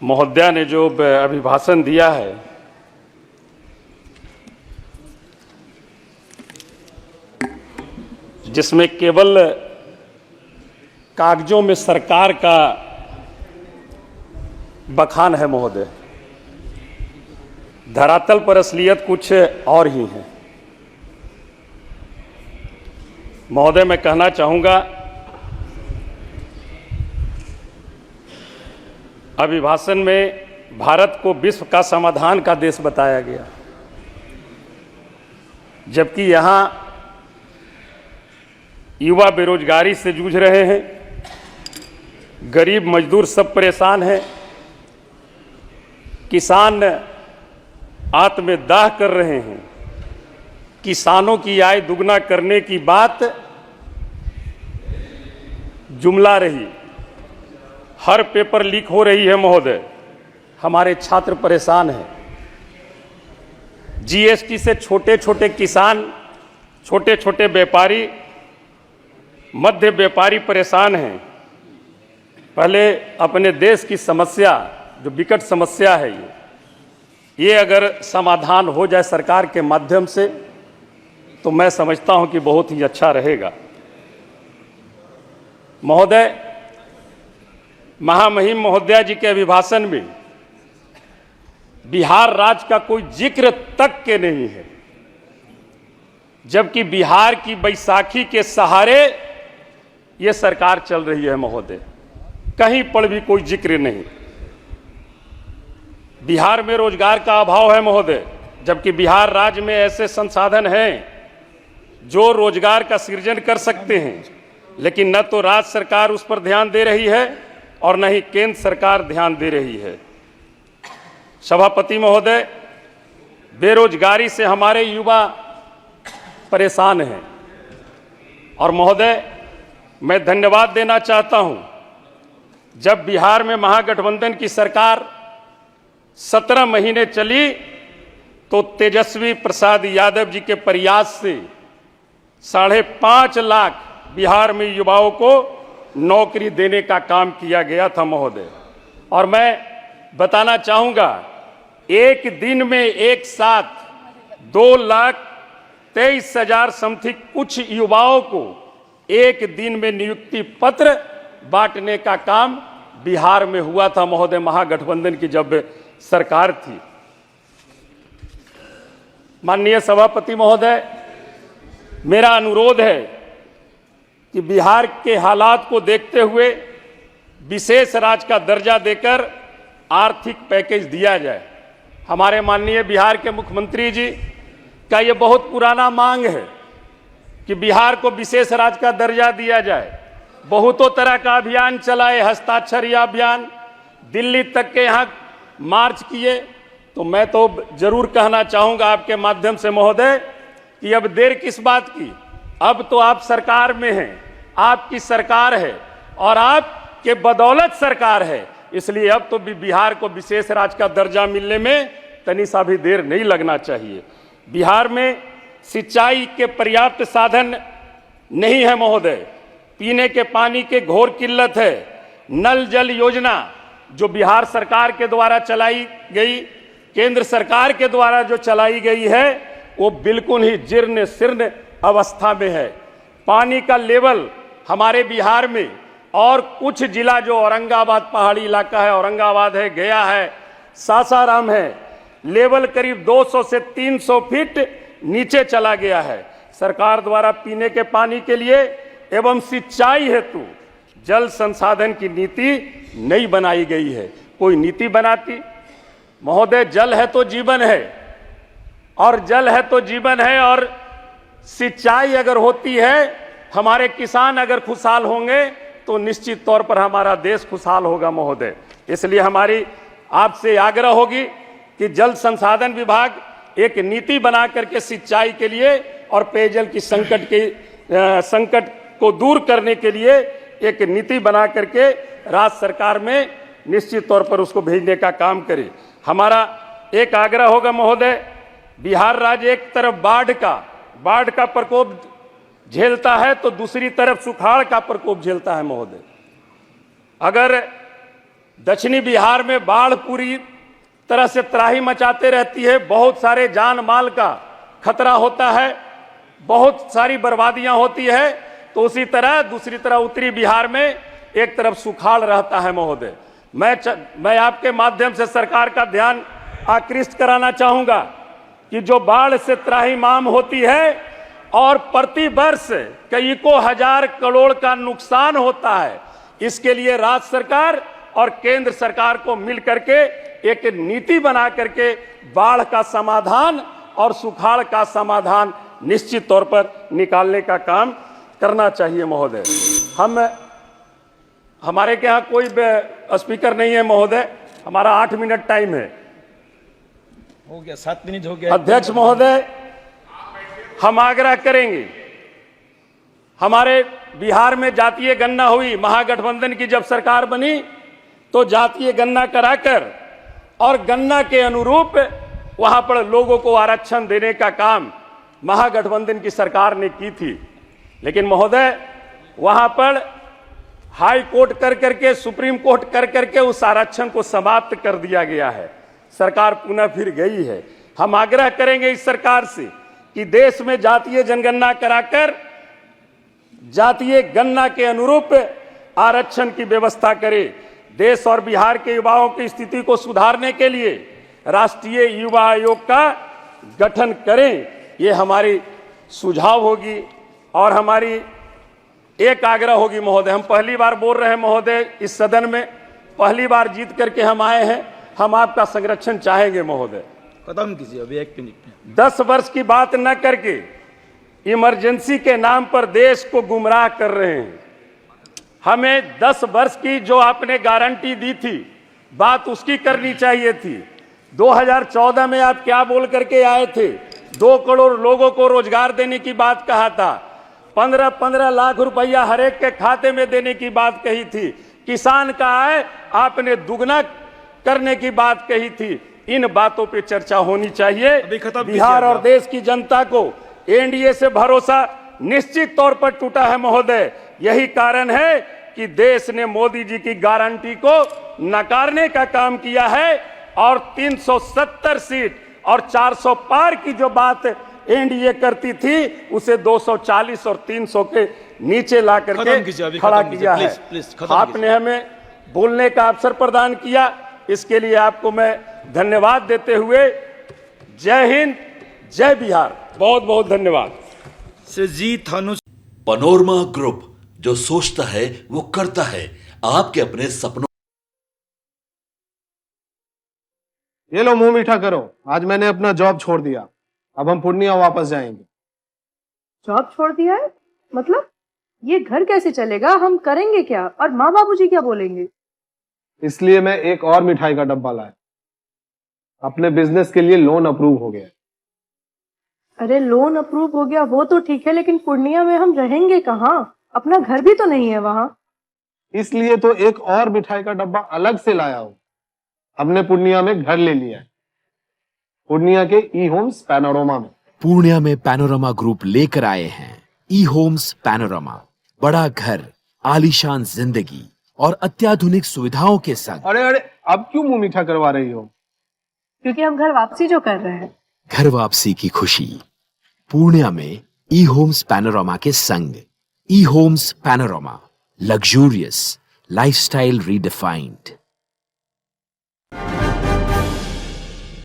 महोदया ने जो अभिभाषण दिया है, जिसमें केवल कागजों में सरकार का बखान है महोदय, धरातल पर असलियत कुछ और ही है। महोदय, मैं कहना चाहूँगा, अभिभाषण में भारत को विश्व का समाधान का देश बताया गया, जबकि यहाँ युवा बेरोजगारी से जूझ रहे हैं, गरीब मजदूर सब परेशान हैं, किसान आत्मदाह कर रहे हैं। किसानों की आय दुगना करने की बात जुमला रही, हर पेपर लीक हो रही है महोदय, हमारे छात्र परेशान हैं। जीएसटी से छोटे छोटे किसान, छोटे छोटे व्यापारी, मध्य व्यापारी परेशान हैं। पहले अपने देश की समस्या, जो विकट समस्या है, ये अगर समाधान हो जाए सरकार के माध्यम से, तो मैं समझता हूं कि बहुत ही अच्छा रहेगा। महोदय, महामहिम महोदया जी के अभिभाषण में बिहार राज्य का कोई जिक्र तक के नहीं है, जबकि बिहार की बैसाखी के सहारे ये सरकार चल रही है महोदय, कहीं पर भी कोई जिक्र नहीं। बिहार में रोजगार का अभाव है महोदय, जबकि बिहार राज्य में ऐसे संसाधन हैं जो रोजगार का सृजन कर सकते हैं, लेकिन न तो राज्य सरकार उस पर ध्यान दे रही है और न ही केंद्र सरकार ध्यान दे रही है। सभापति महोदय, बेरोजगारी से हमारे युवा परेशान हैं, और महोदय मैं धन्यवाद देना चाहता हूं, जब बिहार में महागठबंधन की सरकार 17 महीने चली, तो तेजस्वी प्रसाद यादव जी के प्रयास से 5.5 लाख बिहार में युवाओं को नौकरी देने का काम किया गया था महोदय। और मैं बताना चाहूँगा, एक दिन में एक साथ 2,23,000 समथिंग कुछ युवाओं को एक दिन में नियुक्ति पत्र बांटने का काम बिहार में हुआ था महोदय, महागठबंधन की जब सरकार थी। माननीय सभापति महोदय, मेरा अनुरोध है कि बिहार के हालात को देखते हुए विशेष राज्य का दर्जा देकर आर्थिक पैकेज दिया जाए। हमारे माननीय बिहार के मुख्यमंत्री जी का ये बहुत पुराना मांग है कि बिहार को विशेष राज्य का दर्जा दिया जाए। बहुतों तरह का अभियान चलाए, हस्ताक्षर अभियान, दिल्ली तक के यहाँ मार्च किए। तो मैं तो जरूर कहना चाहूँगा आपके माध्यम से महोदय कि अब देर किस बात की, अब तो आप सरकार में हैं, आपकी सरकार है और आपके बदौलत सरकार है, इसलिए अब तो बिहार को विशेष राज्य का दर्जा मिलने में तनी सा भी देर नहीं लगना चाहिए। बिहार में सिंचाई के पर्याप्त साधन नहीं है महोदय, पीने के पानी के घोर किल्लत है। नल जल योजना जो बिहार सरकार के द्वारा चलाई गई, केंद्र सरकार के द्वारा जो चलाई गई है, वो बिल्कुल ही जीर्ण शीर्ण अवस्था में है। पानी का लेवल हमारे बिहार में और कुछ जिला जो औरंगाबाद पहाड़ी इलाका है, औरंगाबाद है, गया है, सासाराम है, लेवल करीब 200 से 300 फीट नीचे चला गया है। सरकार द्वारा पीने के पानी के लिए एवं सिंचाई हेतु जल संसाधन की नीति नहीं बनाई गई है। कोई नीति बनाती महोदय, जल है तो जीवन है, और जल है तो जीवन है, और सिंचाई अगर होती है, हमारे किसान अगर खुशहाल होंगे तो निश्चित तौर पर हमारा देश खुशहाल होगा महोदय। इसलिए हमारी आपसे आग्रह होगी कि जल संसाधन विभाग एक नीति बना करके सिंचाई के लिए और पेयजल की संकट को दूर करने के लिए एक नीति बना करके राज्य सरकार में निश्चित तौर पर उसको भेजने का काम करे। हमारा एक आग्रह होगा महोदय, बिहार राज्य एक तरफ बाढ़ का प्रकोप झेलता है तो दूसरी तरफ सुखाड़ का प्रकोप झेलता है महोदय। अगर दक्षिणी बिहार में बाढ़ पूरी तरह से त्राही मचाते रहती है, बहुत सारे जान माल का खतरा होता है, बहुत सारी बर्बादियां होती है। तो उसी तरह दूसरी तरह उत्तरी बिहार में एक तरफ सुखाड़ रहता है महोदय। मैं आपके माध्यम से सरकार का ध्यान आकृष्ट कराना चाहूंगा कि जो बाढ़ से त्राहिमाम होती है और प्रति वर्ष कई को हजार करोड़ का नुकसान होता है, इसके लिए राज्य सरकार और केंद्र सरकार को मिल करके एक नीति बना करके बाढ़ का समाधान और सुखाड़ का समाधान निश्चित तौर पर निकालने का काम करना चाहिए महोदय। हमारे के यहाँ कोई स्पीकर नहीं है महोदय, हमारा 8 मिनट टाइम है। हो गया, 7 मिनट हो गया। अध्यक्ष महोदय, हम आग्रह करेंगे, हमारे बिहार में जातीय गणना हुई, महागठबंधन की जब सरकार बनी तो जातीय गणना कराकर और गणना के अनुरूप वहां पर लोगों को आरक्षण देने का काम महागठबंधन की सरकार ने की थी। लेकिन महोदय वहां पर हाई कोर्ट कर करके, सुप्रीम कोर्ट कर करके उस आरक्षण को समाप्त कर दिया गया है, सरकार पुनः फिर गई है। हम आग्रह करेंगे इस सरकार से कि देश में जातीय जनगणना कराकर जातीय गणना के अनुरूप आरक्षण की व्यवस्था करे। देश और बिहार के युवाओं की स्थिति को सुधारने के लिए राष्ट्रीय युवा आयोग का गठन करें, ये हमारी सुझाव होगी और हमारी एक आग्रह होगी महोदय। हम पहली बार बोल रहे हैं महोदय, इस सदन में पहली बार जीत करके हम आए हैं, हम आपका संरक्षण चाहेंगे महोदय। खत्म कीजिए अभी 1 मिनट में। 10 वर्ष की बात न करके इमरजेंसी के नाम पर देश को गुमराह कर रहे हैं। हमें 10 वर्ष की जो आपने गारंटी दी थी, बात उसकी करनी चाहिए थी। 2014 में आप क्या बोल करके आए थे? 2 करोड़ लोगों को रोजगार देने की बात कहा था, 15-15 लाख रुपया हर एक के खाते में देने की बात कही थी, किसान का आय आपने दुगना करने की बात कही थी। इन बातों पे चर्चा होनी चाहिए। बिहार और देश की जनता को एनडीए से भरोसा निश्चित तौर पर टूटा है महोदय। यही कारण है कि देश ने मोदी जी की गारंटी को नकारने का काम किया है और 370 सीट और 400 पार की जो बात एनडीए करती थी उसे 240 और 300 के नीचे ला करके खड़ा किया है। आपने हमें बोलने का अवसर प्रदान किया, इसके लिए आपको मैं धन्यवाद देते हुए जय हिंद, जय बिहार, बहुत बहुत धन्यवाद। पनोरमा ग्रुप, जो सोचता है वो करता है। आपके अपने सपनों। ये लो मुंह मीठा करो, आज मैंने अपना जॉब छोड़ दिया, अब हम पूर्णिया वापस जाएंगे। जॉब छोड़ दिया है? मतलब ये घर कैसे चलेगा? हम करेंगे क्या? और माँ बाबूजी क्या बोलेंगे? इसलिए मैं एक और मिठाई का डब्बा लाया, अपने बिजनेस के लिए लोन अप्रूव हो गया। अरे लोन अप्रूव हो गया वो तो ठीक है, लेकिन पूर्णिया में हम रहेंगे कहाँ? अपना घर भी तो नहीं है वहाँ। इसलिए तो एक और मिठाई का डब्बा अलग से लाया हूँ। हमने पूर्णिया में घर ले लिया है, पूर्णिया के ई होम्स पैनोरमा में। पूर्णिया में पैनोरमा ग्रुप लेकर आए हैं ई होम्स पैनोरमा। बड़ा घर, आलीशान जिंदगी और अत्याधुनिक सुविधाओं के संग। अरे अब क्यों मुंह मीठा करवा रही हो? क्योंकि हम घर वापसी जो कर रहे हैं। घर वापसी की खुशी पूर्णिया में ई होम्स पैनोरमा के संग। ई Homes Panorama, luxurious lifestyle redefined.